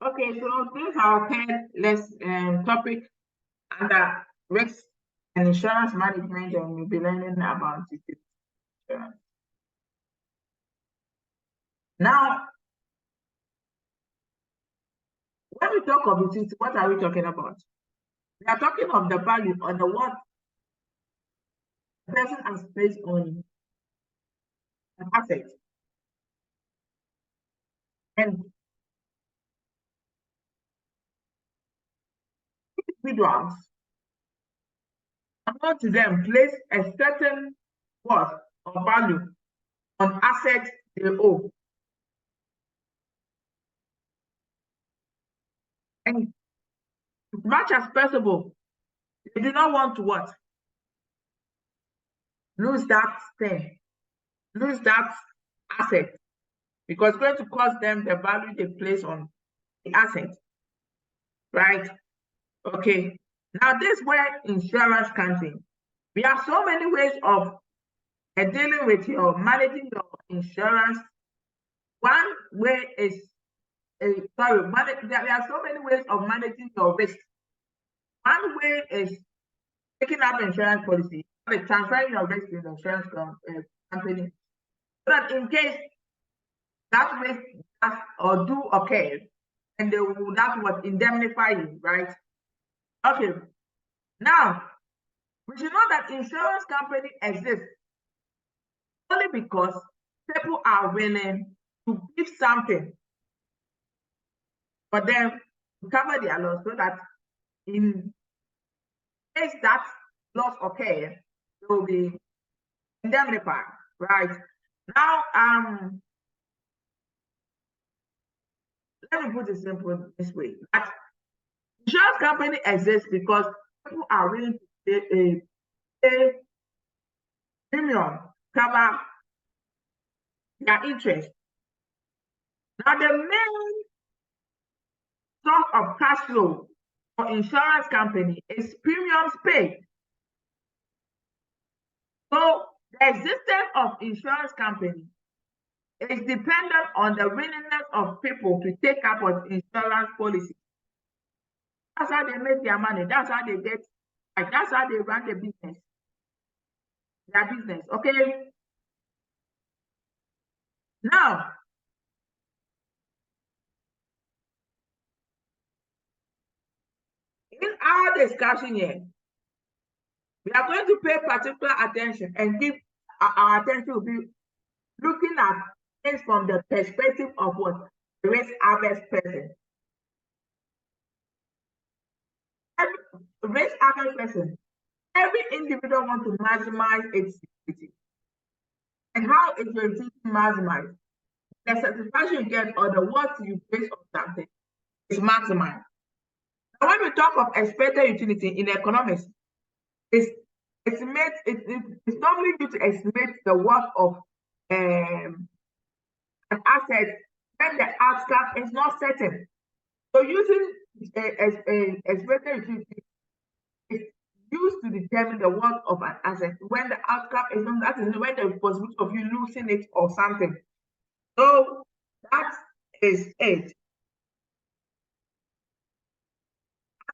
Okay, so this is our third topic under risk and insurance management, and we'll be learning about utility insurance. Now, when we talk of utility, what are we talking about? We are talking of the value or the what the person has placed on an asset. And individuals, among to them, place a certain worth or value on assets they own. And as much as possible, they do not want to what? Lose that thing, lose that asset, because it's going to cost them the value they place on the asset, right? Okay. Now, this is where insurance comes in. We have so many ways of dealing with your managing your insurance. One way is there are so many ways of managing your risk. One way is taking up insurance policy, transferring your risk to the insurance company, so that in case that risk does or do occur, and they will not what indemnify you, right? Okay. Now, we should know that insurance company exists only because people are willing to give something for them to cover their loss, so that in case that loss occurs, they will be indemnified, right? Now, let me put it simple this way: that insurance company exists because people are willing to pay premium cover their interest. Now, the main source of cash flow for insurance company is premiums paid. So the existence of insurance company is dependent on the willingness of people to take up an insurance policy. That's how they make their money. That's how they get, like, that's how they run the business. Their business, okay? Now, in our discussion here, we are going to pay particular attention and give our attention will be looking at things from the perspective of what? The risk averse person. Every risk averse person, every individual wants to maximize its security. And how is your utility maximized? The satisfaction you get or the worth you place on something is maximized. Now, when we talk of expected utility in economics, it's normally used to estimate the worth of an asset when the outcome is not certain. So using expected utility is used to determine the worth of an asset when the outcome is not, that is when the possibility of you losing it or something. So that is it.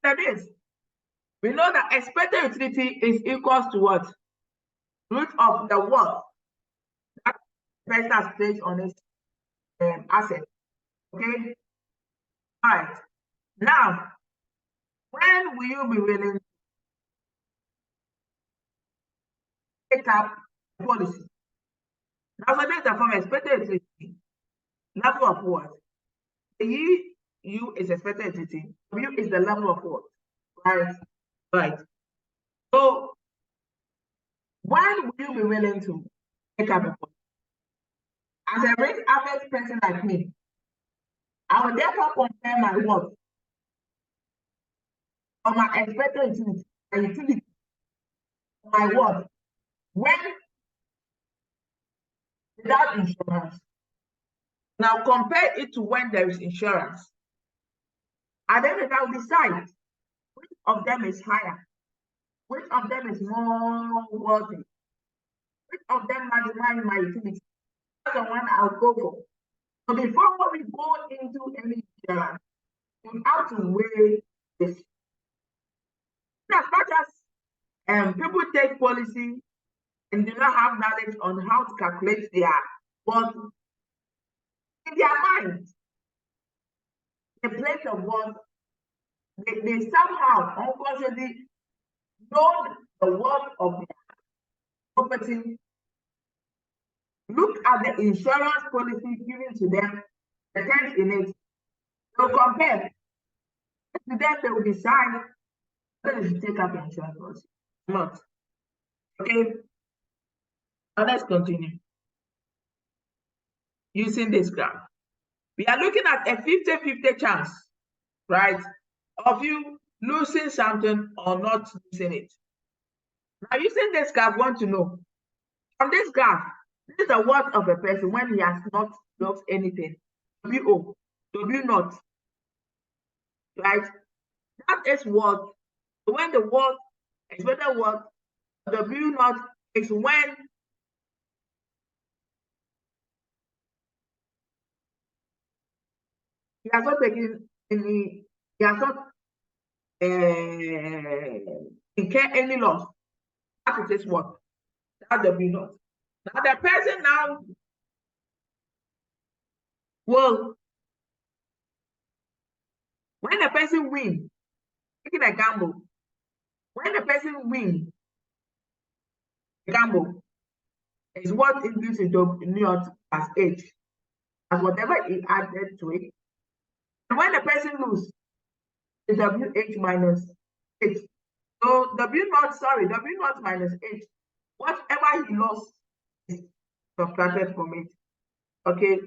After this, we know that expected utility is equals to what? Root of the worth that person has placed on its asset. Okay? All right. Now, when will you be willing to take up a policy? Now, for data from expected utility, level of what? The U is expected utility. U is the level of what? Right? Right. So, when will you be willing to take up a policy? As a risk average person like me, I will therefore compare my worth or my expected utility, my utility, my worth, when without insurance. Now compare it to when there is insurance. And then I will decide which of them is higher, which of them is more worthy, which of them maximize my utility. That's the one I'll go for. So before we go into any insurance, You have to weigh this. As much as people take policy and do not have knowledge on how to calculate their worth, in their mind, the place of worth, they somehow unconsciously know the worth of their property. Look at the insurance policy given to them, the terms in it. They'll compare. To them, they will decide whether they should take up the insurance policy or not. Okay. Now let's continue. Using this graph. We are looking at a 50-50 chance, right, of you losing something or not losing it. Now, using this graph, want to know from this graph, this is the worth of a person when he has not lost anything. W not, right? That is what, when the worth is better worth, W not is when he has not taken any, he has not incur any loss. That is what? That W not. Now the person now will, when the person wins, taking a gamble, when the person wins, gamble is what English is not as H, as whatever he added to it. And when the person loses, it's WH minus H. So W naught minus H. Whatever he lost is subtracted from it. Okay.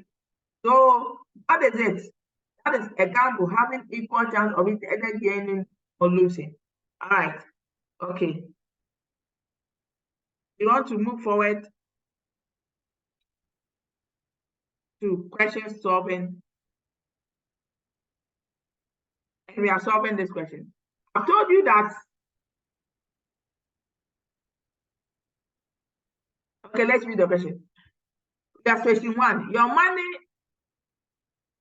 So what is it? That is a gamble having equal chance of it either gaining or losing. All right. Okay. You want to move forward to question solving. And we are solving this question. I've told you that. Okay, let's read the question. That's question 1. Your money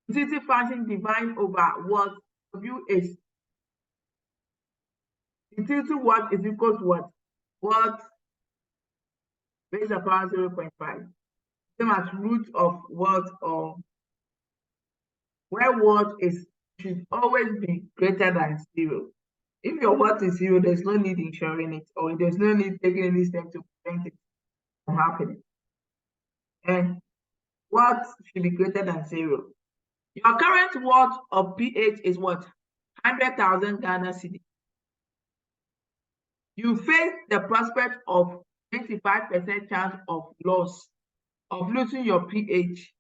utility function divided over what W is. Utility what is equal to what? What raised to the power 0.5. Same as root of what, or where what is should always be greater than 0. If your what is 0, there's no need insuring it, or there's no need taking any step to prevent it from happening. And what should be greater than 0? Your current worth of PH is what? 100,000 Ghana cedi. You face the prospect of 25% chance of loss, of losing your PH.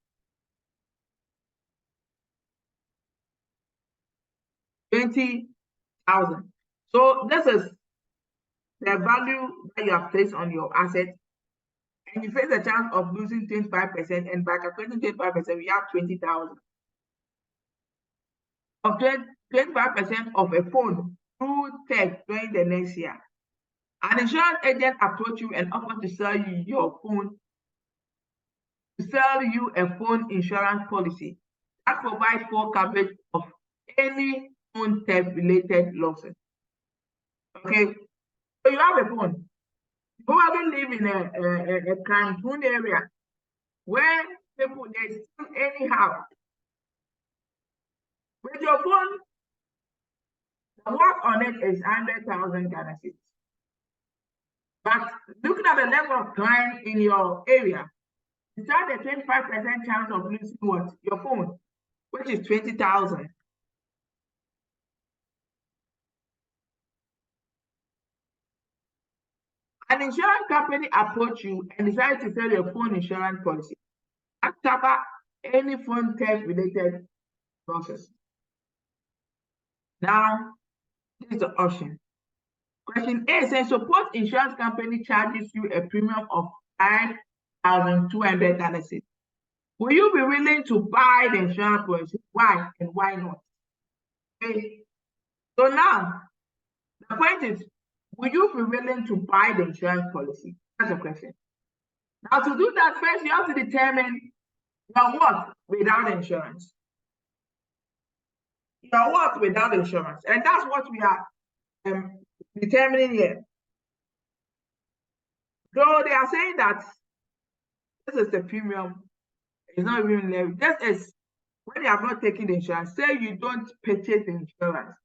20,000. So this is the value that you have placed on your asset, and you face a chance of losing 25%, and by calculating 25%, we have 20,000. Of 25% of a phone through tech during the next year. An insurance agent approach you and offer to sell you your phone, to sell you a phone insurance policy that provides full coverage of any phone theft related losses. Okay, so you have a phone. You probably live in a crime-prone area where people they steal anyhow. With your phone, the worth on it is 100,000 Ghana cedis. But looking at the level of crime in your area, you have a 25% chance of losing what? Your phone, which is 20,000. An insurance company approach you and decide to sell your phone insurance policy and cover any phone theft related losses. Now, this is the option. Question A says, suppose insurance company charges you a premium of 5,200 Ghana cedis. Will you be willing to buy the insurance policy? Why and why not? Okay. So now, the point is, will you be willing to buy the insurance policy? That's the question. Now, to do that, first, you have to determine your what without insurance. your worth without insurance. And that's what we are determining here. Though they are saying that this is the premium, it's not even level. This is when you have not taken the insurance. Say you don't purchase the insurance.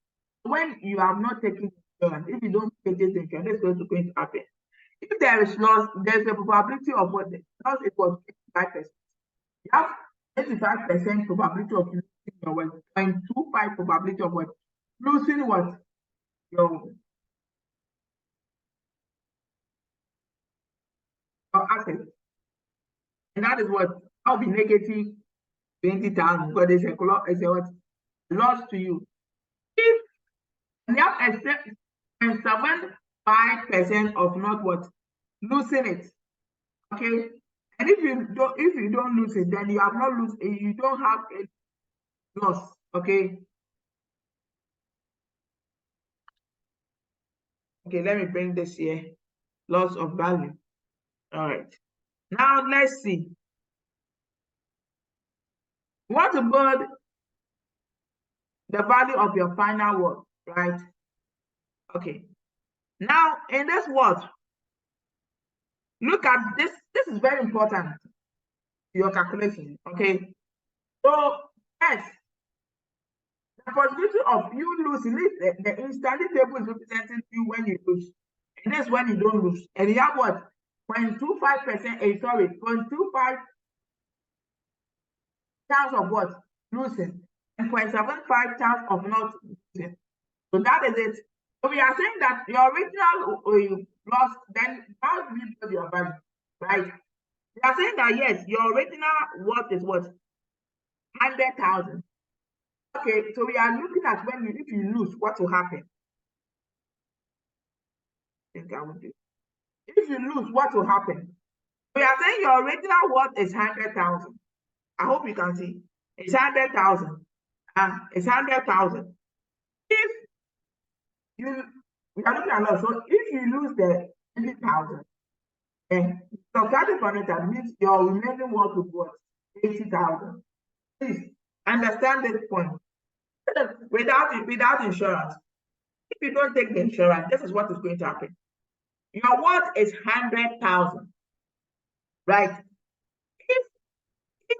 When you have not taken the insurance, if you don't purchase the insurance, this is what's going to happen. If there is loss, there's a probability of what the loss equals 85%. You have 85% probability of losing your wealth, 0.25 probability of what? Losing what? Your asset. And that is what? That will be negative 20,000 because it's a what? Loss to you. If you have except 0.75% of not what? Losing it. Okay. And if you don't lose it, then you have not lose it, you don't have a loss. Okay. Okay, let me bring this here. Loss of value. All right. Now let's see. We want to build the value of your final worth, right? Okay. Now in this word, look at this. This is very important. Your calculation. Okay. So yes, the possibility of you losing it, the instant table is representing you when you lose. And this when you don't lose. And you have what? 0.25%, sorry, 0.25 chance of what? Losing. And 0.75 chance of not losing. So that is it. So we are saying that your original loss, then how do we build your value? Right? We are saying that yes, your original worth is what? 100,000. Okay, so we are looking at when if you lose, what will happen? I think I will do. If you lose, what will happen? We are saying your original worth is 100,000. I hope you can see. It's 100,000. It's 100,000. If we are looking at loss, so if you lose the 20,000, then subtracting from it, that means your remaining worth is what? 80,000. Please understand this point. Without insurance, if you don't take the insurance, this is what is going to happen. Your worth is 100,000, right? If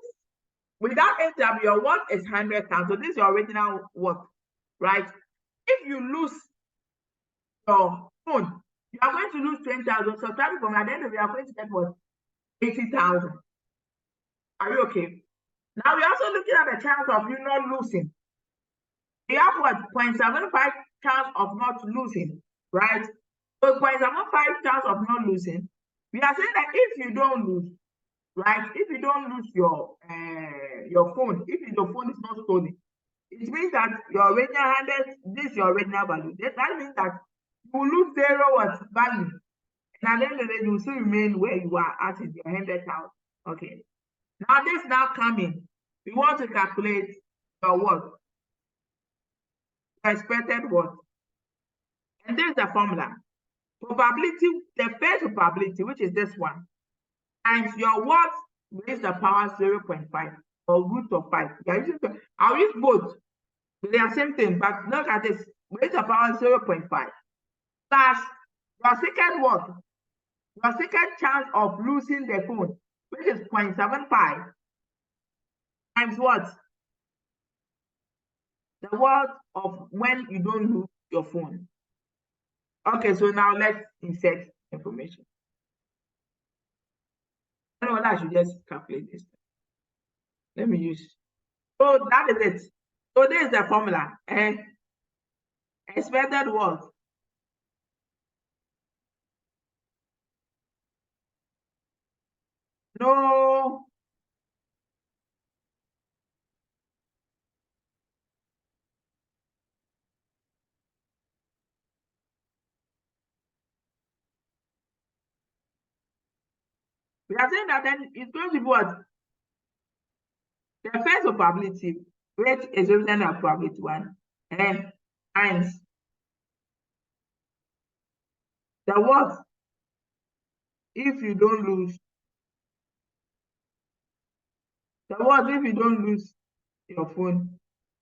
without NW, your worth is 100,000. So this is your original worth, right? If you lose your phone, you are going to lose 20,000. So starting from at the end of it, you are going to get what? 80,000. Are you okay? Now we're also looking at the chance of you not losing. You have what? 0.75 chance of not losing, right? So 0.75 chance of not losing. We are saying that if you don't lose, right? If you don't lose your phone, if your phone is not stolen, it means that your original 100, this is your original value. That means that you will lose 0 what value. And at the end of the day, you will still remain where you are at in your 100,000. Okay. Now this now coming. We want to calculate your what? Expected worth. And this is the formula. Probability, the first probability, which is this one, times your worth raised to the power 0.5 or root of 5. I'll use both. They are same thing, but look at this. Raised to the power 0.5 plus your second worth, your second chance of losing the phone, which is 0.75 times what? The worth of when you don't lose your phone. Okay, so now let's insert information. I don't know whether I should just calculate this. Let me use. So that is it. So this is the formula. Expected worth. No. We are saying that then it's going to be what? The first probability, which is represented as probability 1, and times the worth if you don't lose. The worth if you don't lose your phone,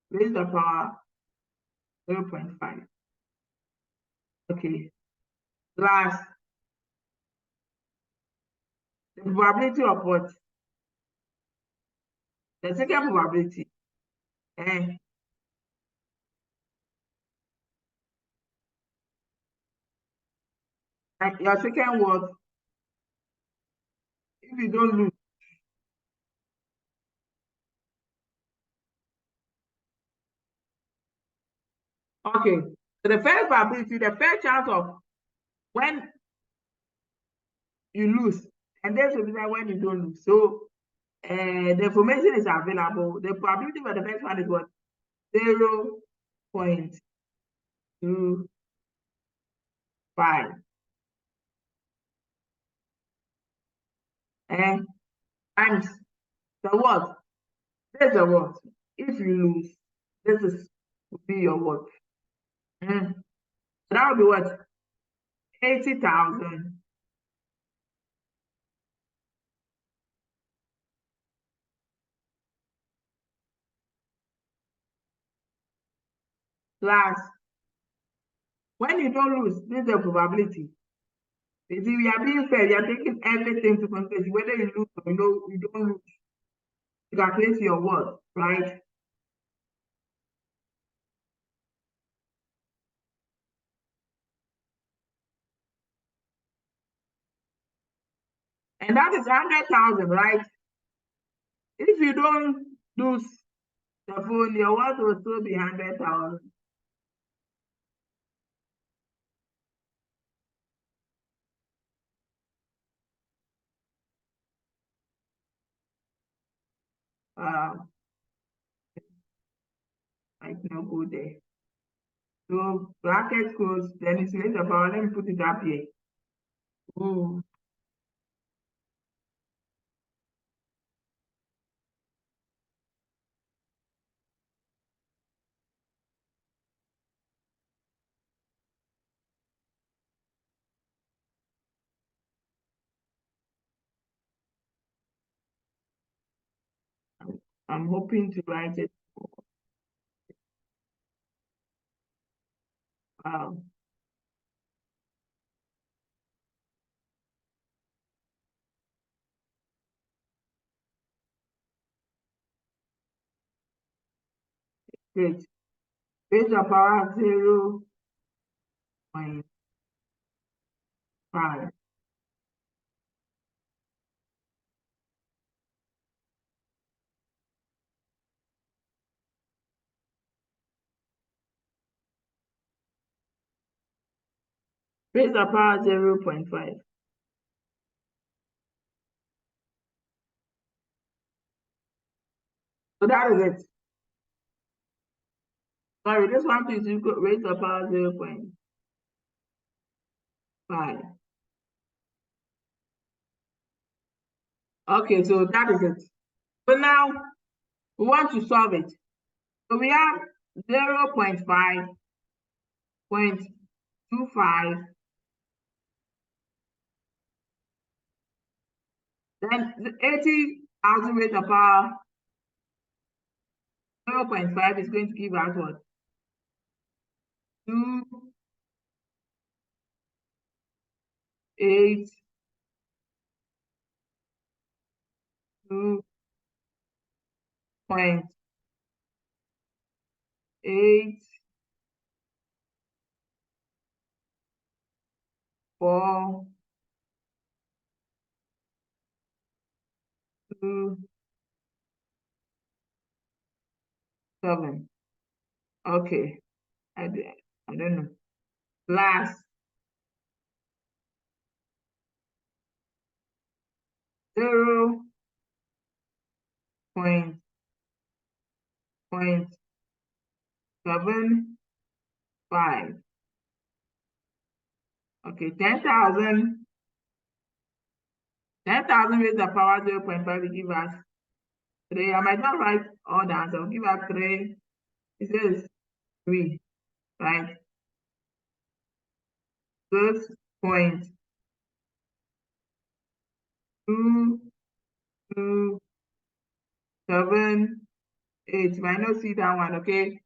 raise the power 0.5. Okay. Plus the probability of what? The second probability. Your second word, if you don't lose. Okay. So the first probability, the first chance of when you lose, and there's a reason when you don't lose. So the information is available. The probability for the first one is what? 0.25. And times the what? There's a what? If you lose, this is will be your what? So that would be what? 80,000 plus, when you don't lose, this is the probability. You see, we are being fair, we are taking everything to consideration, whether you lose or you don't lose. You calculate your what, right? And that is 100,000, right? If you don't lose the phone, your what will still be 100,000. I cannot go there. So bracket close, then it's later power. Let me put it up here. Oh, I'm hoping to write it. Wow. Great. Raise the power 0.5. Raise the power 0.5. So that is it. Sorry, this one is equal raise the power 0.5. Okay, so that is it. So now we want to solve it. So we have 0.5, 0.25, then 80,000 raised the power 0.5 is going to give us what? 2, 8, 2.8, 4, 2, 7. Okay, I don't know. Plus 0.75. Okay, 10,000. 10,000 raised the power 0.5 will give us 3. I might not write all the answer. I'll give us 3. It says 3, right? 6.227 8. Might not see that one, okay?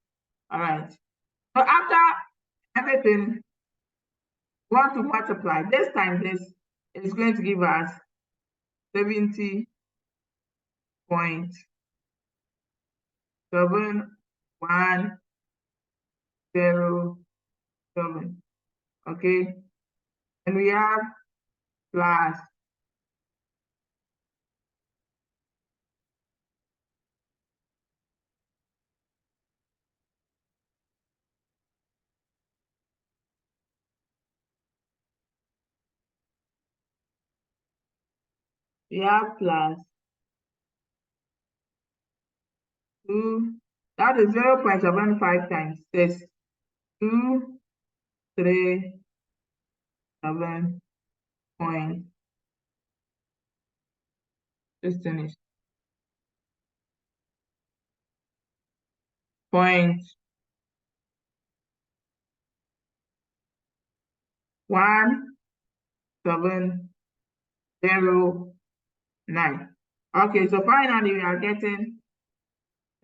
All right. So after everything, we want to multiply. This time this is going to give us 70.7107. Okay, and we have plus we have plus 2, that is 0.75 times 6, 2, 3, 7 point, this thing is point 1709. Okay, so finally we are getting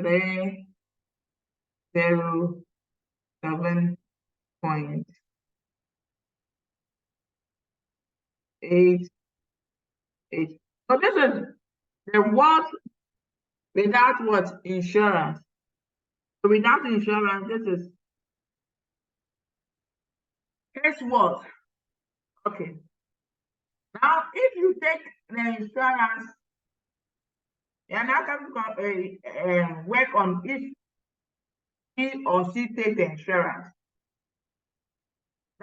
307.88. So this is the worth without what? Insurance. So without insurance, this is his worth. Okay. Now, if you take the insurance, you're not going to work on if he or she take the insurance.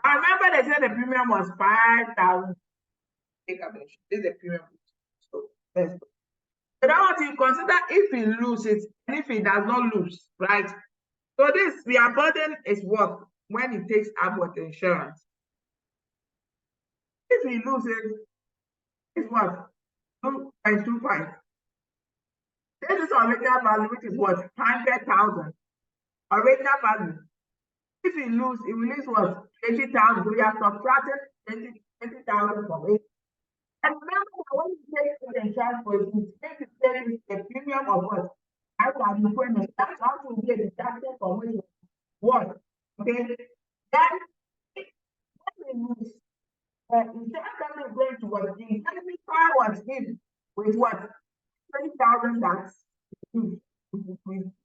Now, remember they said the premium was 5,000. This is the premium. So let's go. So now what you consider if he loses and if he does not lose, right? So this, their burden is what? When he takes up with insurance. If he loses, it's what? 2.25. This is original value, which is what? 100,000. Original value. If he lose, he will lose what? 20,000. So we have subtracted 20,000 from it. And remember that when you take the insurance for it, it's going to take the premium of what? I can be paying. That's how to get deducted from which what? Okay. Then when we lose, insurance company is going to what? The insurance power was given with what? 20,000 that's we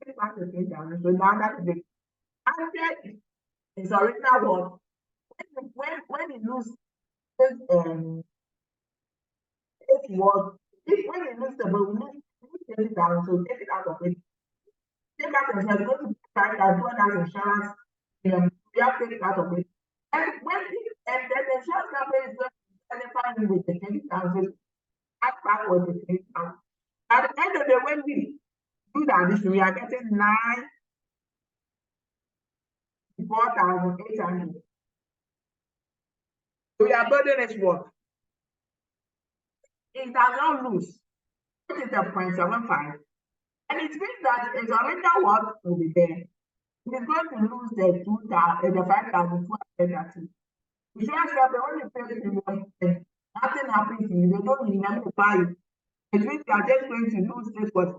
take back the 20,000. So now that is the 100 is original what? When you lose this if what if when you lose the but we lose 20,000, so take it out of it. Take out insurance, go to bank and do that insurance, we have to take it out of it. And when and then the insurance company is going to identify you with the 20,000, add back with the 20,000. At the end of the day, when we do that, this we are getting 94,800. So your burden is what? It does not lose. Which is the 0.75. And it means that its original worth will be there. It is going to lose the 2,000, the 5,230. Insurance company, when you pay the premium, nothing happens to you. They don't indemnify you. It means you are just going to lose this what?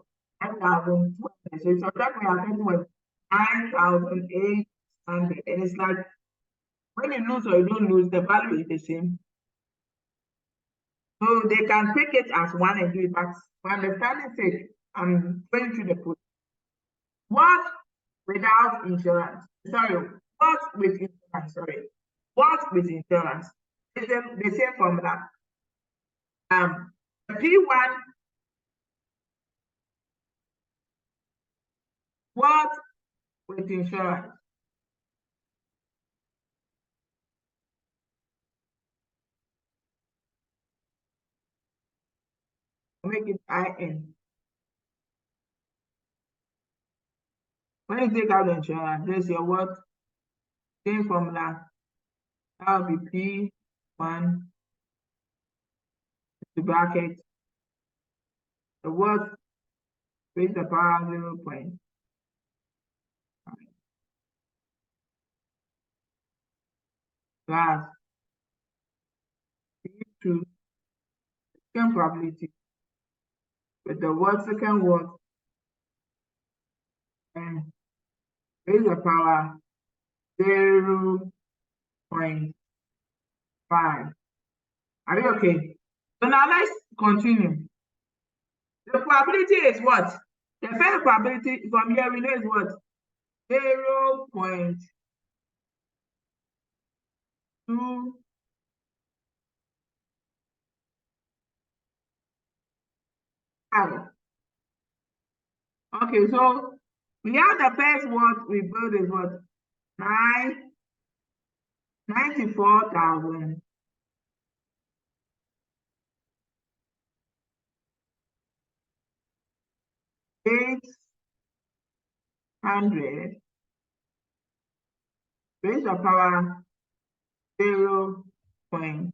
9,200. So it's that we are getting what? 9,800. And it's like when you lose or you don't lose, the value is the same. So they can take it as one and do it, but for understanding sake, I'm going through the process. What without insurance? Sorry, what with insurance? Sorry, what with insurance? It's the same formula. P1, what with insurance? Make it IN. When you take out the insurance, this is your what? Same formula. That will be P1 to bracket the what with the power 0.5 plus P2 second probability with the what second what and raise the power 0.5. Are you okay? So now let's continue. The probability is what? The first probability from here we know is what? 0.25. Okay, so we have the first word we build is what? 94,800 raised to power 0.5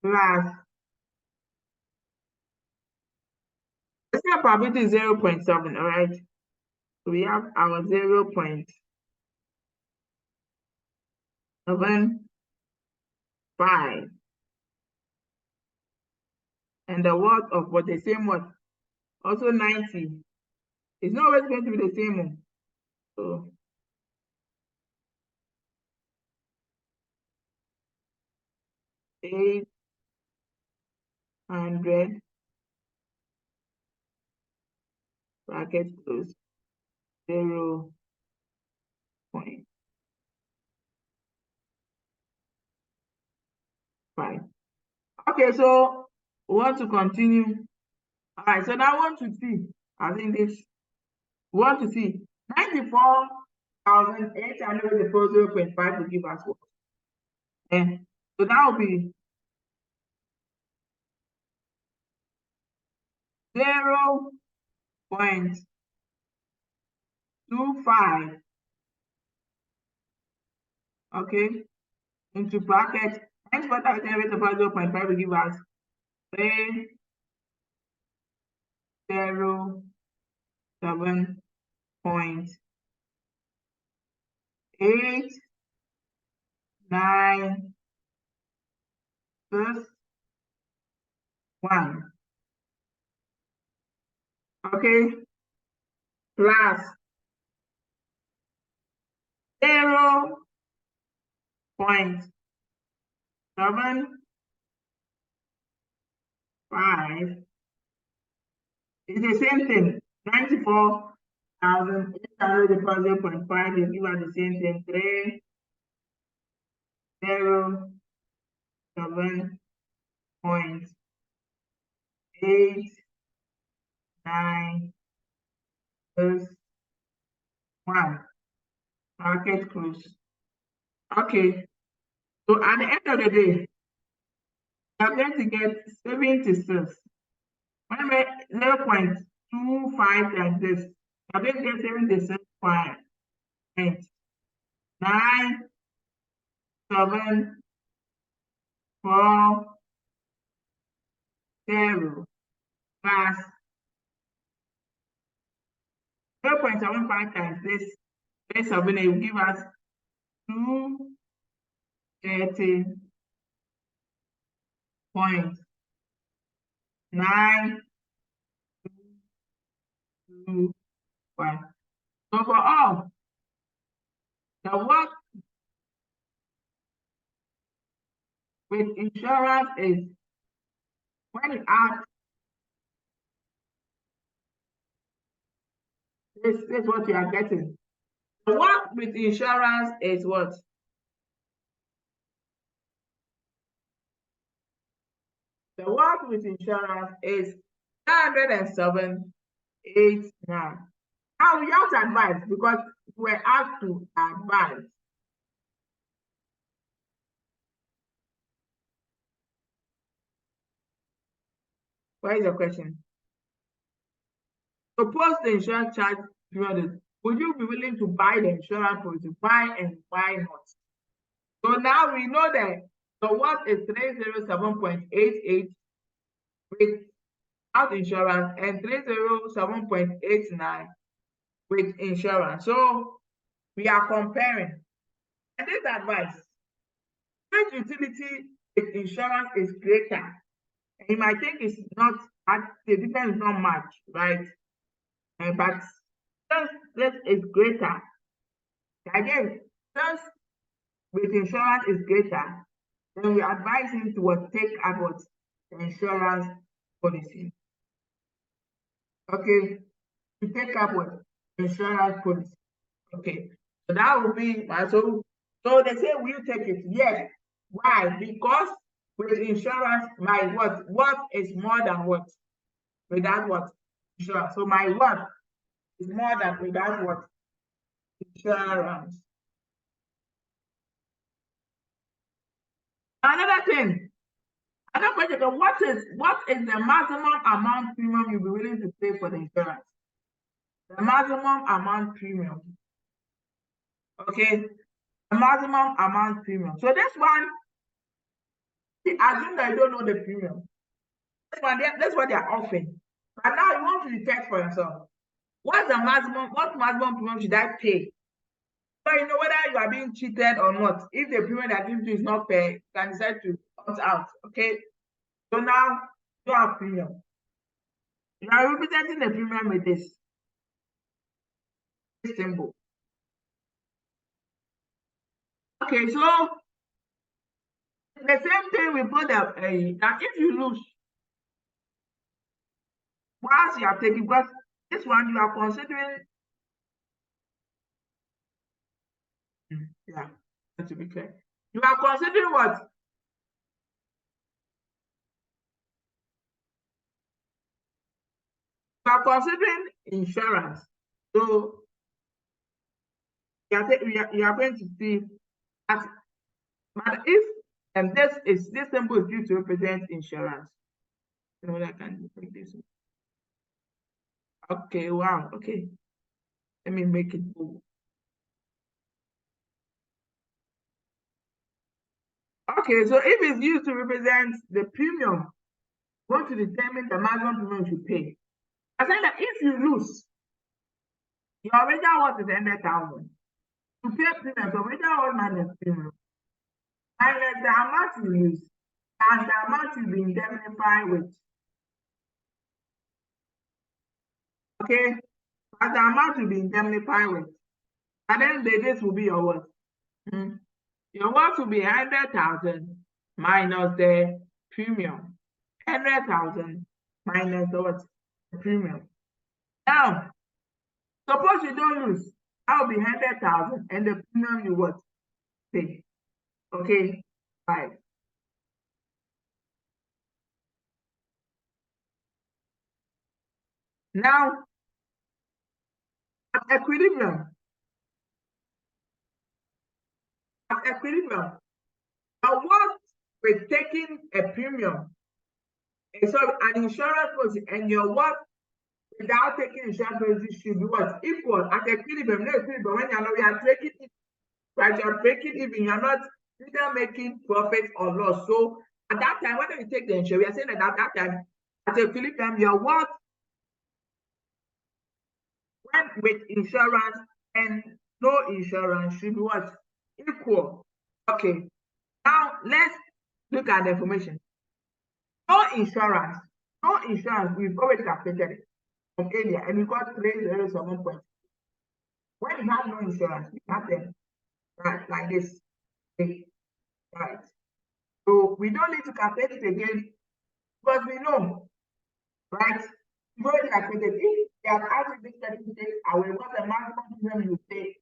plus the second probability is 0.7, all right? So we have our 0.75 and the word of what the same word also 90. It's not always going to be the same one. So 800 bracket close 0.5. Okay, so we want to continue. All right, so now I want to see, I think this, we want to see 94,800 divided 0.5 will give us what? And so that will be 0.25, okay, into bracket 94,800 divided 0.5 will give us 307.8961, okay, plus 0.75 is the same thing. 94,800 divided 0.5 is given the same thing. 307.8961. Bracket close. Okay. So at the end of the day, we are going to get 76. When we 0.25 like this, we are going to get 76.974 plus 0.75 times this 7, it will give us 230.925. So for all, the work with insurance is when you add this is what you are getting. The work with insurance is what? The work with insurance is 907.89. Now we have to advise because we're asked to advise. What is your question? Suppose the insurance charge 300. Would you be willing to buy the insurance policy? Why and why not? So now we know that the work is 307.88 without insurance and 307.89 with insurance. So we are comparing. And this advice, which utility with insurance is greater? You might think it's not, the difference is not much, right? But since this is greater, again, since with insurance is greater, then we advise him to take up what the insurance policy. Okay, to take up what insurance policy. Okay, so that will be so they say, will you take it? Yes. Why? Because with insurance, my what is more than what without what insurance. So my what is more than without what insurance. Another thing, another question: what is the maximum amount premium you'll be willing to pay for the insurance? The maximum amount premium. Okay, the maximum amount premium. So this one, assume that you don't know the premium. That's what they're offering. But now you want to detect for yourself. What maximum premium should I pay? So you know whether you are being cheated or not. If the premium that gives you is not fair, you can decide to opt out. Okay. So now you have premium. You are representing the premium with this symbol. Okay, so the same thing we put that if you lose, once you are taking, because this one you are considering, yeah, to be clear, you are considering what? You are considering insurance. So you are going to see that, but if this symbol is used to represent insurance, you know what I can take this. Okay, wow, okay. Let me make it bold. Okay, so if it's used to represent the premium, want to determine the maximum premium you pay. I said that if you lose, your original what is 100,000. You pay premium, so original what minus premium. Minus the amount you lose and the amount you be indemnified with. Okay, and the amount you be indemnified with. And then this will be your what? Your what will be 100,000 minus the premium. 100,000 minus the what? The premium. Now, suppose you don't lose, that will be 100,000 and the premium you what? Pay. Okay, right. Now, at equilibrium, now what with taking a premium, so an insurance policy and your what without taking insurance policy should be what? Equal at equilibrium. No equilibrium when you are taking it, right? You are breaking even, you're not either making profit or loss. So at that time, when you take the insurance, we are saying that at that time, at equilibrium, your what when with insurance and no insurance should be what? Equal. Okay. Now let's look at the information. No insurance. No insurance. We've already calculated it from earlier, and we got 307 points. When you have no insurance, we have them right like this. Okay. Right. So we don't need to calculate it again because we know, right? We've already calculated. If they have asked this certificate away, what's the maximum premium you pay?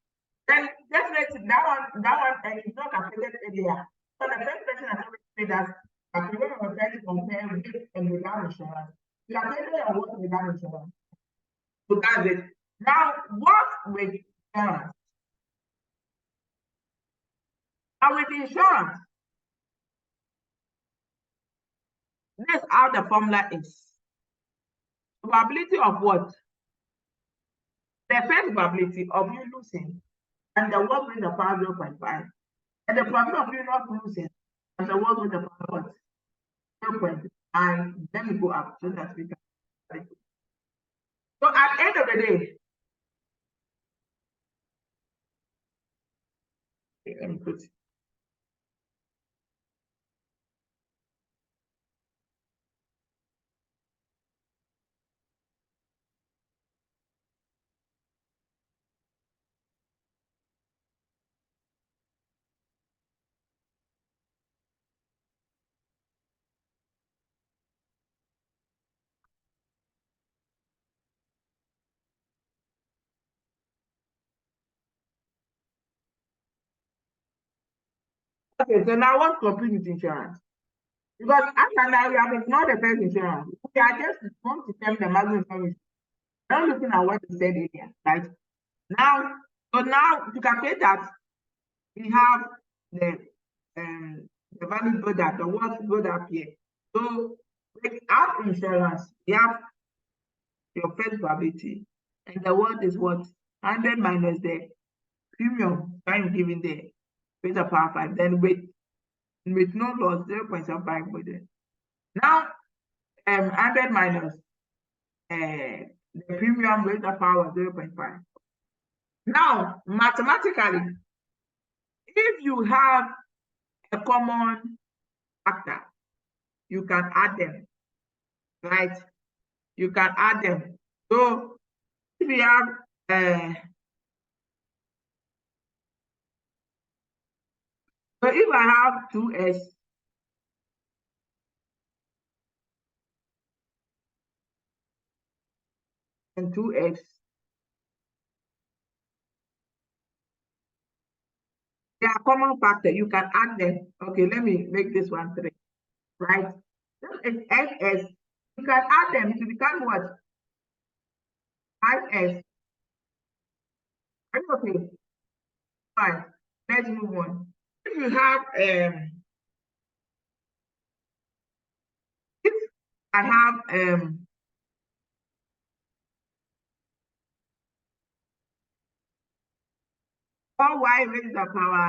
Then definitely that one, and it's not calculated earlier. So the first person has already said that when we were trying to compare with and without insurance, we are calculating on what without insurance. So that's it. Now, what with insurance? Now with insurance, this is how the formula is. Probability of what? The first probability of you losing and the work with the power 0.5. And the probability of you not losing and the work with the power 0.5. Let me go up so that we can. So at the end of the day, let me put it. So, Okay, so now what's complete with insurance? Because after now we have ignored the first insurance. We are just want to tell the maximum service. Not looking at what you said earlier, right? Now, so now to calculate that, we have the valid product, the what product here. So without insurance, we have your first probability, and the word is what 100 minus the premium time given there, with a power 5. Then with no loss 0.75 with it. Now 100 minus the premium with a power 0.5. Now mathematically, if you have a common factor, you can add them, right? You can add them. So if you have so if I have 2s and 2x, they are common factor. You can add them. Okay, let me make this one 3, right? This is ss. You can add them to become what? 5s. Are you okay? Fine. Let's move on. If you have if I have 4y raised to the power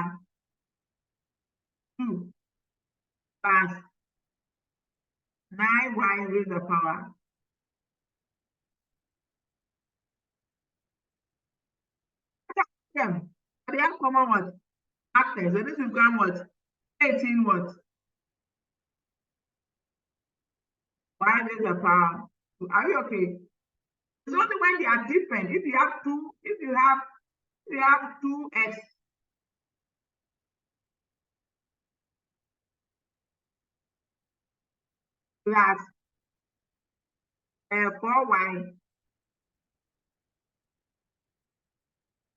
2 plus 9y raised to the power. Them. They have common what? Factors. So this will become what? 18 what? Y raised to the power 2. Are you okay? It's only when they are different. If you have 2x plus 4y,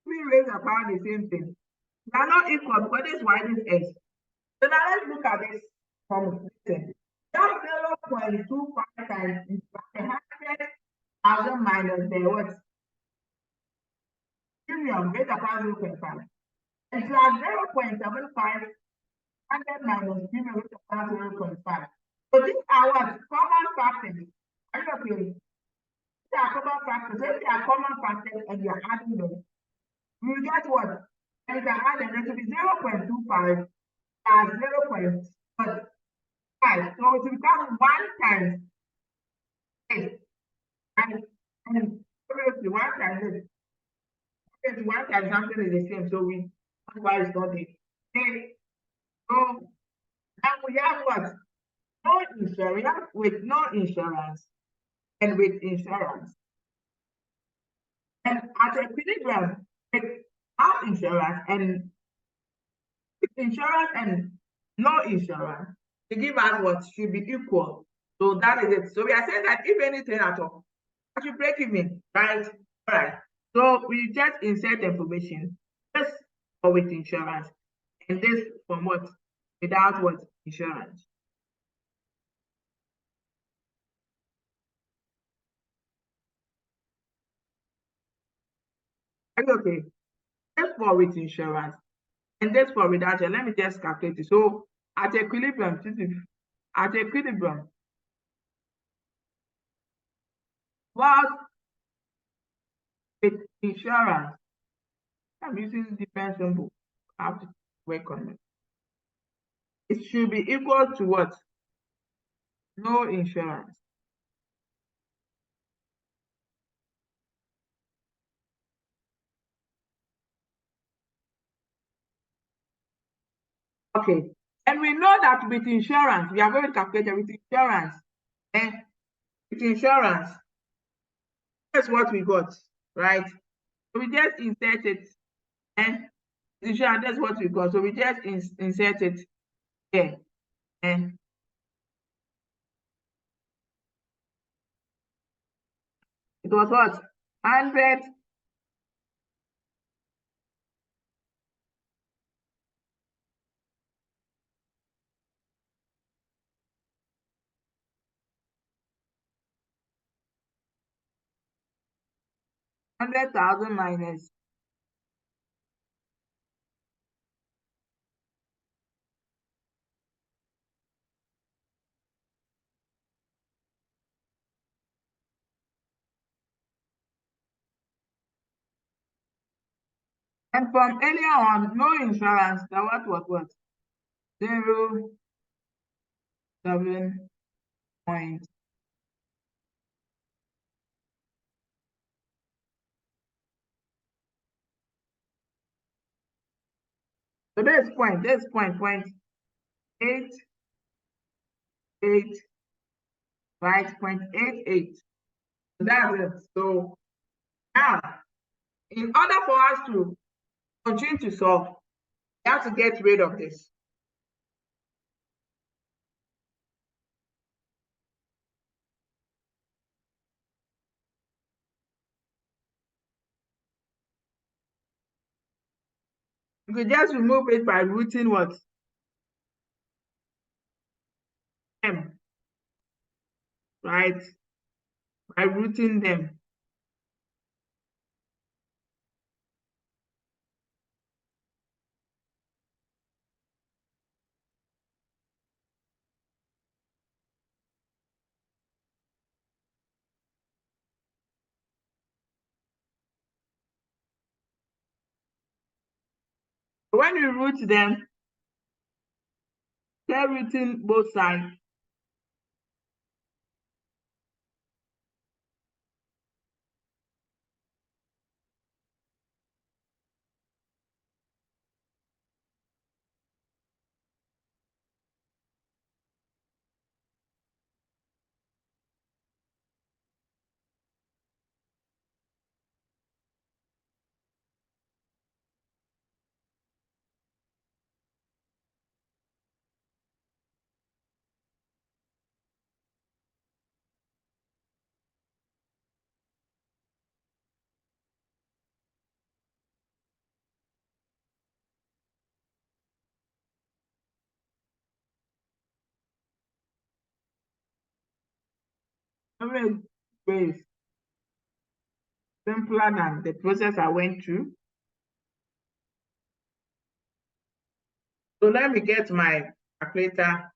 we raise about the same thing. They are not equal because this y is x. So now let's look at this from written. That 0.25 times 100,000 minus the what? Premium raised about 0.5. And plus 0.75 100 minus premium raised about 0.5. So these are what? Common factors. Are you okay? They are common factors. So if they are common factors and you are adding them, you will get what? And you can add them, it will be 0.25 plus 0.5. So it will become 1 times this. And obviously 1 times this. Obviously 1 times something is the same. So that's why it's not there. Okay. So now we have what? No insurance. We have with no insurance and with insurance. And at equilibrium, without insurance and with insurance and no insurance, to give us what should be equal. So that is it. So we are saying that if anything at all, I should break even, right? All right. So we just insert information. This for with insurance, and this from what? Without what? Insurance. Okay. This for with insurance, and this for without. Let me just calculate it. So at equilibrium, at equilibrium, what with insurance? I'm using different symbol. I have to work on it. It should be equal to what? No insurance. Okay. And we know that with insurance, we are going to calculate with insurance. Eh? With insurance, that's what we got, right? So we just insert it. And insurance, that's what we got. So we just insert it here. And it was what? 100. 100,000 minus and from earlier on, no insurance. Now what? 0.7 point. So this point, point 8, right? 0.88. That's it. So now, in order for us to continue to solve, we have to get rid of this. You could just remove it by rooting what? M, right? By rooting them. When you root them, they're rooting both sides. Every way is simpler than the process I went through. So let me get my calculator.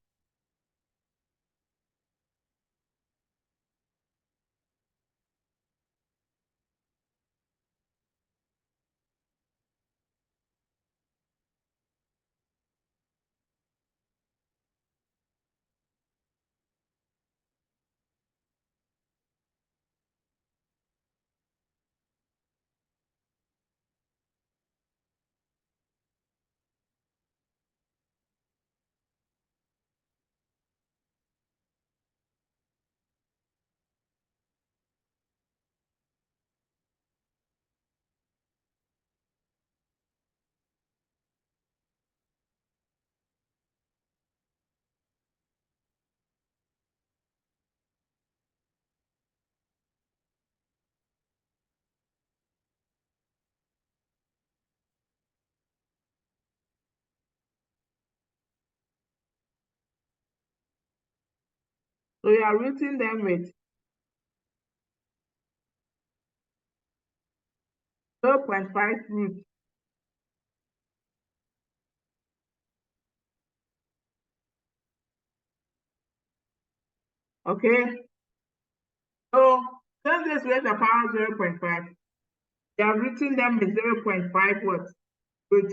So you are rooting them with 0.5 root. Okay. So since this raised the power 0.5, you are rooting them with 0.5 what? Root.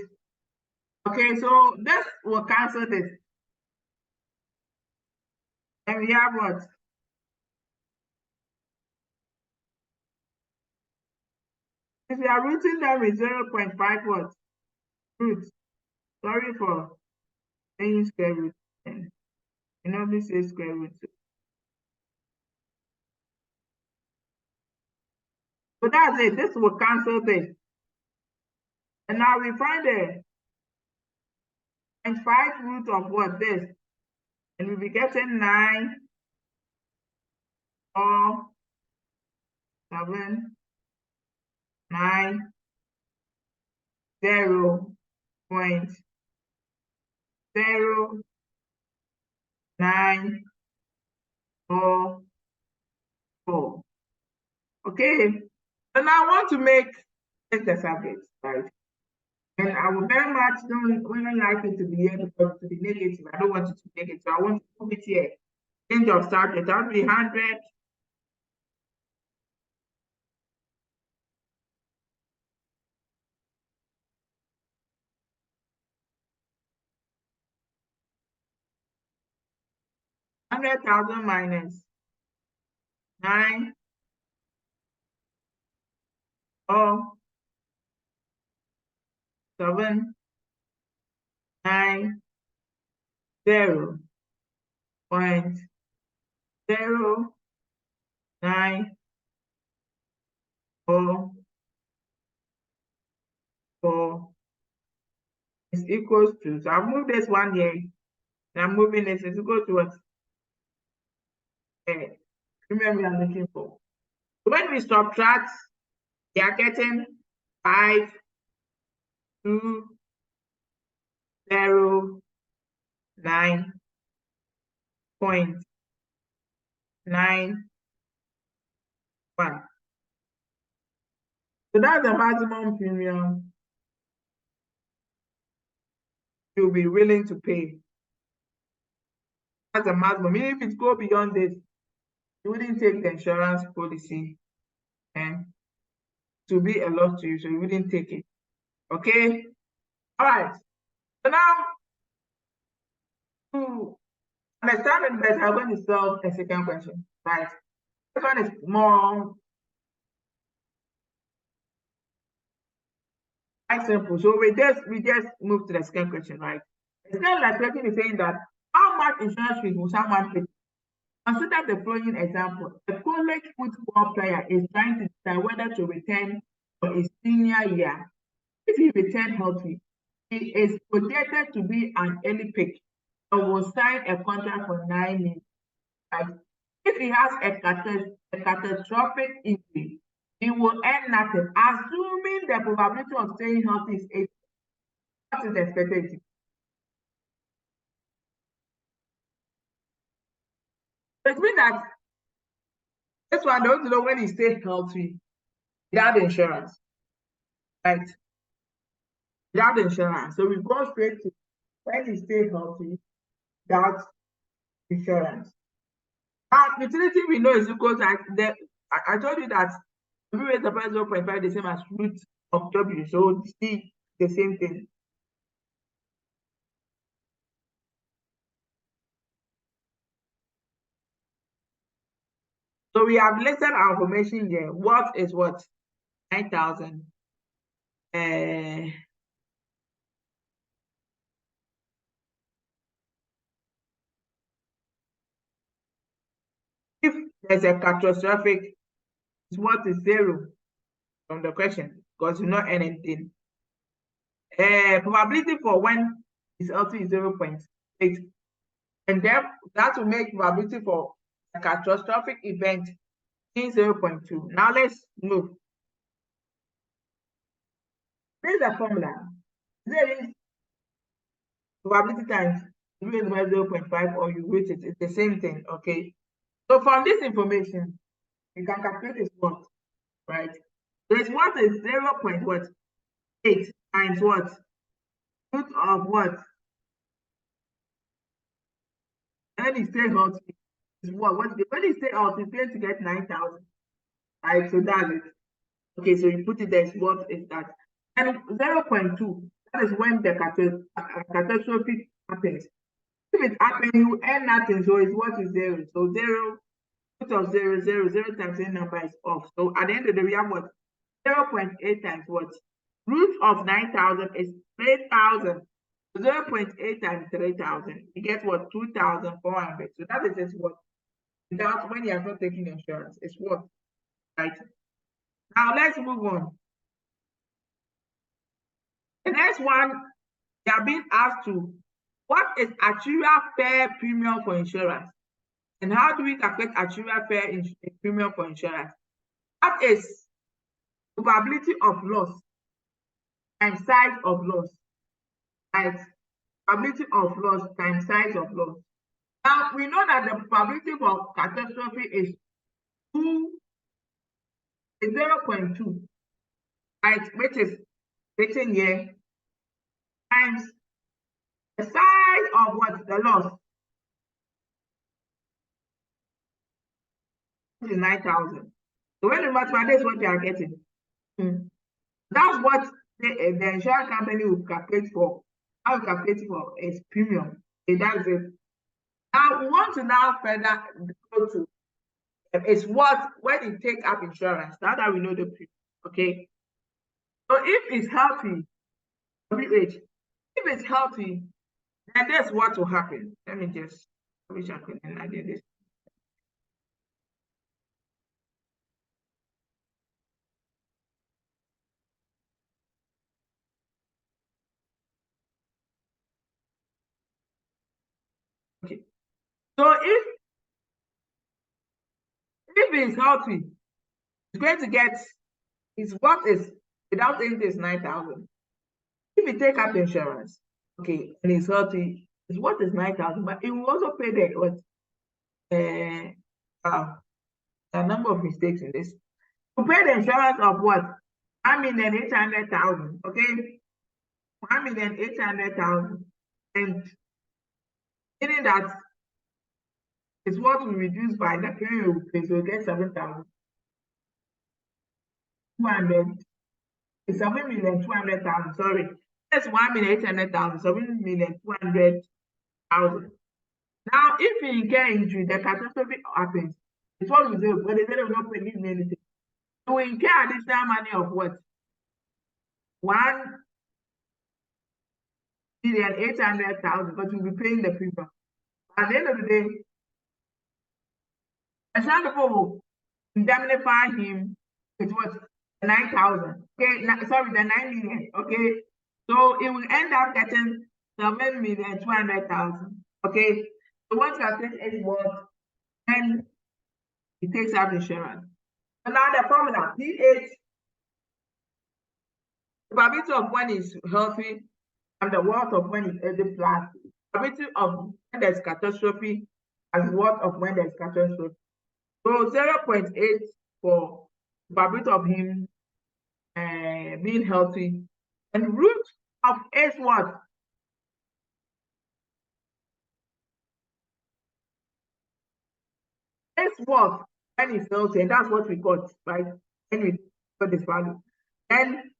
Okay, so this will cancel this. And we have what? If you are rooting them with 0.5 what? Root. Sorry for saying square root. You normally say square root. So that's it. This will cancel this. And now we find the 0.5 root of what? This. And we'll be getting 9, 4, 7, 9, 0.0944. Okay. And I want to make the subject, right? And I would very much don't like it to be here because to be negative. I don't want it to be negative. I want to put it here. Change of subject. That would be 100. $100,000 minus 9 or 7 9 0 point 0.944 is equals to. So I've moved this one here, and I'm moving this is equal to what? Remember I'm looking for. When we subtract, we are getting 5, 2, 0, 9.91. So that's the maximum premium you'll be willing to pay. That's the maximum. If it go beyond this, you wouldn't take the insurance policy, and to be a loss to you, so you wouldn't take it. Okay. All right. So now to understand it better, I'm going to solve a second question. Right. This one is more quite simple. So we just move to the second question, right? It's kind of like question is saying that how much insurance fees will someone pay? Consider the following example. A college football player is trying to decide whether to return for his senior year. If he returns healthy, he is projected to be an early pick and will sign a contract for 9 years. Right? If he has a catastrophic injury, he will earn nothing. Assuming the probability of staying healthy is 8, what is the expected? It means that this one, don't know when he stays healthy without insurance, right? Without insurance. So we go straight to when he stays healthy without insurance. Now, utility we know is equal to I told you that if we raise the price 0.5 the same as root of W. So C the same thing. So we have listed our information here. What is what? 9,000. If there's a catastrophic, what is 0 from the question? Because you not anything. Probability for when is also 0.8. And then that will make probability for a catastrophic event in 0.2. Now let's move. This is a formula. There is probability times you raise by 0.5 or you weight it. It's the same thing, okay? So from this information, you can calculate this what, right? This what is 0.8 times what? Root of what? And it stay hot is what? When it stay hot, it's going to get 9,000. Right? So that's it. Okay, so you put it there, what is that? And 0.2, that is when the catastrophe happens. If it happens, you earn nothing, so it's what is 0. So 0, root of 0, 0, 0 times any number is off. So at the end of the day, we have what? 0.8 times what? Root of 9,000 is 3,000. 0.8 times 3,000, you get what? 2,400. So that is just what? Without when you are not taking insurance, it's what? Right? Now let's move on. The next one, they are being asked to, what is actuarial fair premium for insurance? And how do we calculate actuarial fair premium for insurance? That is probability of loss and size of loss. Right? Probability of loss times size of loss. Now we know that the probability for catastrophe is 2 is 0.2, right? Which is written here times the size of what the loss, which is 9,000. So when you multiply, this is what you are getting. That's what the insurance company will calculate for. How you calculate for its premium. Okay, that's it. Now we want to now further go to it's what when you take up insurance. Now that we know the premium, okay. So if it's healthy, WH, if it's healthy, then that's what will happen. Let me just I wish I could imagine this. Okay. So if it's healthy, it's going to get is what is without interest 9,000. If you take up insurance, okay, and it's healthy, it's what is 9,000, but it will also pay the what a number of mistakes in this. To pay the insurance of what? 1,800,000, okay? 1,800,000. And meaning that it's what we reduce by the premium we pay, so we get 7,200. It's 7,200,000, sorry. That's 1,800,000, 7,200,000. Now, if you get injury, the catastrophe happens. It's what we do, but they don't pay me anything. So we incur additional money of what? 1,800,000, but we'll be paying the premium. At the end of the day, a insurance will indemnify him with what? 9,000. Okay, sorry, the 9 million. Okay, so it will end up getting 7,200,000. Okay, so once you have taken it what, then it takes up insurance. So now the formula PH, the probability of when is healthy and the worth of when it's healthy plus probability of when there's catastrophe and worth of when there's catastrophe. So 0.8 for probability of him being healthy, and root of is what? Is what when it's healthy, and that's what we got, right? When we got this value. And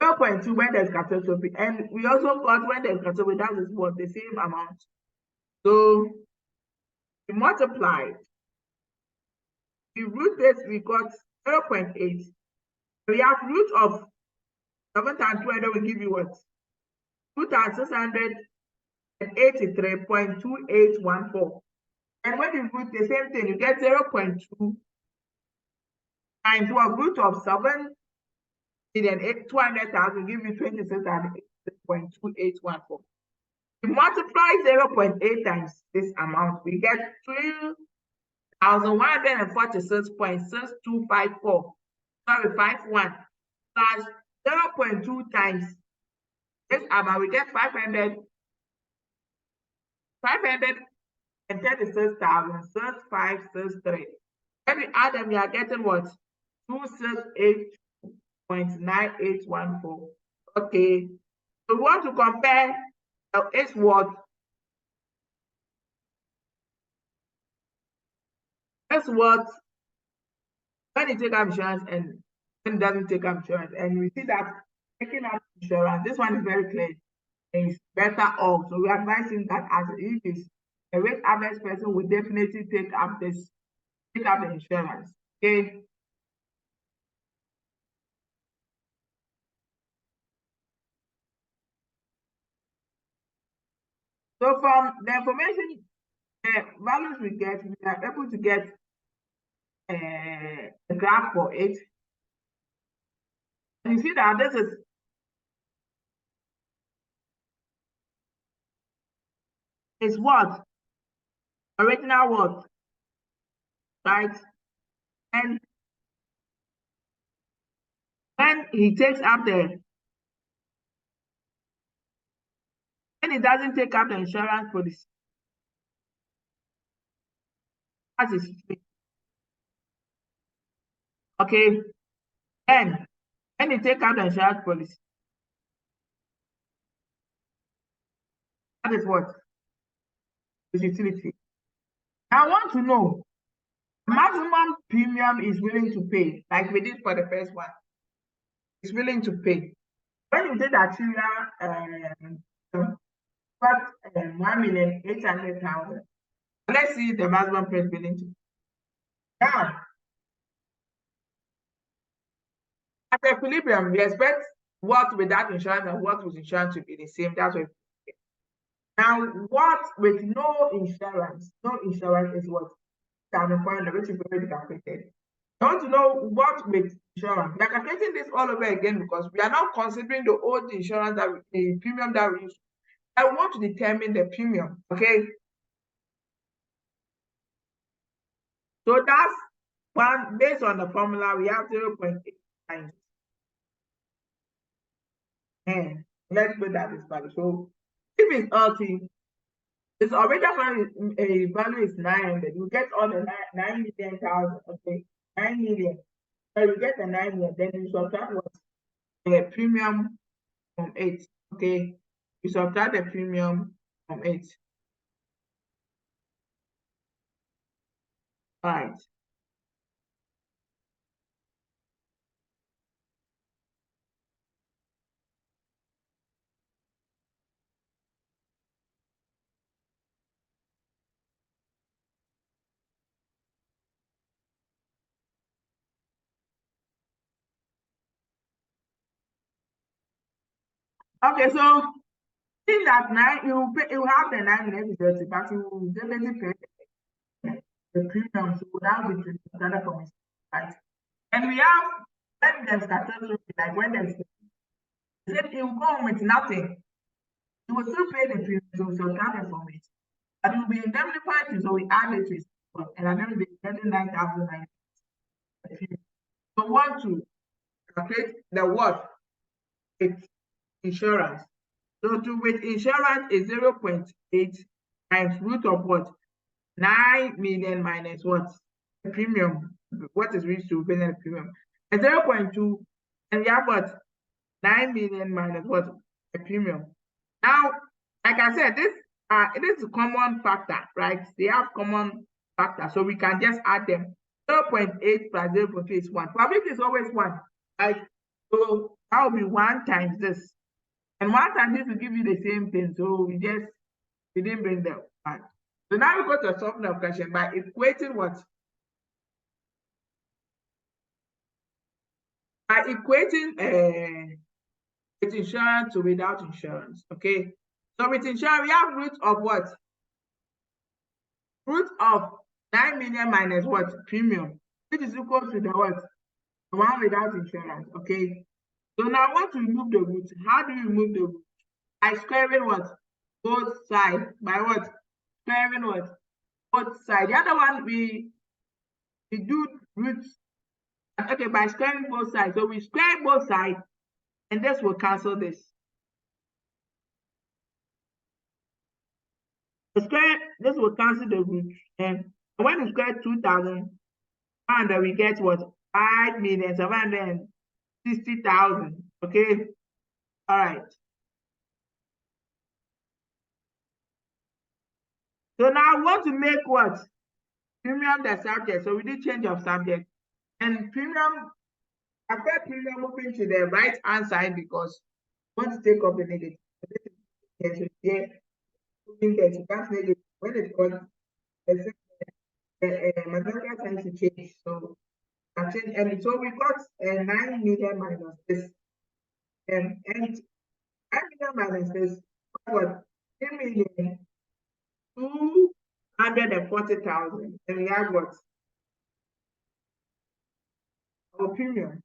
0.2 when there's catastrophe, and we also got when there's catastrophe, that is what the same amount. So we multiplied. We root this, we got 0.8. We have root of 7 times 200 will give you what? 2,683.2814. And when you root the same thing, you get 0.2 times what? Root of 7,200,000 give you 26.2814. You multiply 0.8 times this amount, we get 3,146.6254. Sorry, 51 plus 0.2 times this amount, we get 536,653. When we add them, we are getting what? 268.9814. Okay. So we want to compare it's what? It's what when you take up insurance and when it doesn't take up insurance. And we see that taking up insurance, this one is very clear. Is better off. So we are advising that as if it's a rate average person will definitely take up the insurance. Okay. So from the information, the values we get, we are able to get a graph for it. And you see that this is what? Original what? Right? And when he takes up when he doesn't take up the insurance policy, that is Okay. Then when you take out the insurance policy, that is what? Is utility. I want to know the maximum premium is willing to pay, like we did for the first one, is willing to pay. When you did Achira, got 1,800,000. Let's see the maximum price willing to pay. Now, at equilibrium, we expect what without insurance and what with insurance to be the same. That's what. Now, what with no insurance? No insurance is what? Starting point, which is already calculated. I want to know what with insurance. We are calculating this all over again because we are now considering the old insurance that the premium that we use. I want to determine the premium. Okay. So that's one based on the formula. We have 0.8 times. And let's put that this value. So if it's LT, its original value is 900. You get all the 9 million thousand. Okay, 9 million. So you get the 9 million. Then you subtract what the premium from 8. Okay, you subtract the premium from 8. All right. Okay, so in that 9, you have the 9 million results, but you will definitely pay the premium. So that will be the other commission, right? And we have when there's catastrophe, like when there's if you go with nothing, you will still pay the premium, so subtract it from it. But you will be indemnified, so we add it to it. And I'm going to be getting 9,009. So want to calculate the what with insurance. So to with insurance is 0.8 times root of what? 9 million minus what? The premium. What is reached to pay the premium? And 0.2, and we have what? 9 million minus what? The premium. Now, like I said, this is a common factor, right? They have common factor, so we can just add them. 0.8 plus 0.2 is 1. Probability is always 1, right? So that will be 1 times this. And 1 times this will give you the same thing. So we didn't bring them back. So now we go to solving the question by equating what? By equating with insurance to without insurance. Okay. So with insurance, we have root of what? Root of 9 million minus what? Premium, which is equal to the what? The one without insurance. Okay. So now I want to remove the root. How do you remove the root? By squaring what? Both sides. By what? Squaring what? Both sides. The other one we do roots. Okay, by squaring both sides. So we square both sides, and this will cancel this. The square, this will cancel the root. And when you square 2,000, we get what? 5,760,000. Okay. All right. So now I want to make what? Premium the subject. So we did change of subject. And premium, after premium moving to the right hand side because we want to take up the negative. Here, moving there to that negative. When it got the mathematical sign to change. So I change, and so we got 9 million minus this. And 9 million minus this, what? 3,240,000. And we have what? Our premium.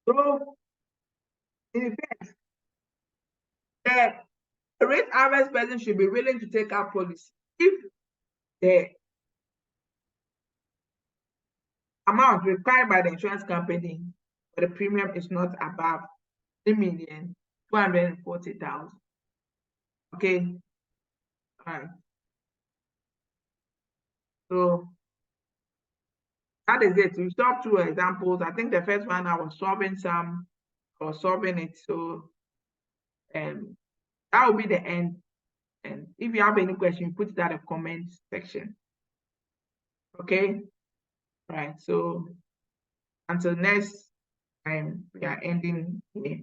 So, in effect, the rate average person should be willing to take out policy if the amount required by the insurance company for the premium is not above 3,240,000. Okay. All right. So that is it. We solved two examples. I think the first one I was solving it. So that will be the end. And if you have any question, put it at the comment section. Okay. Right. So until next time, we are ending here.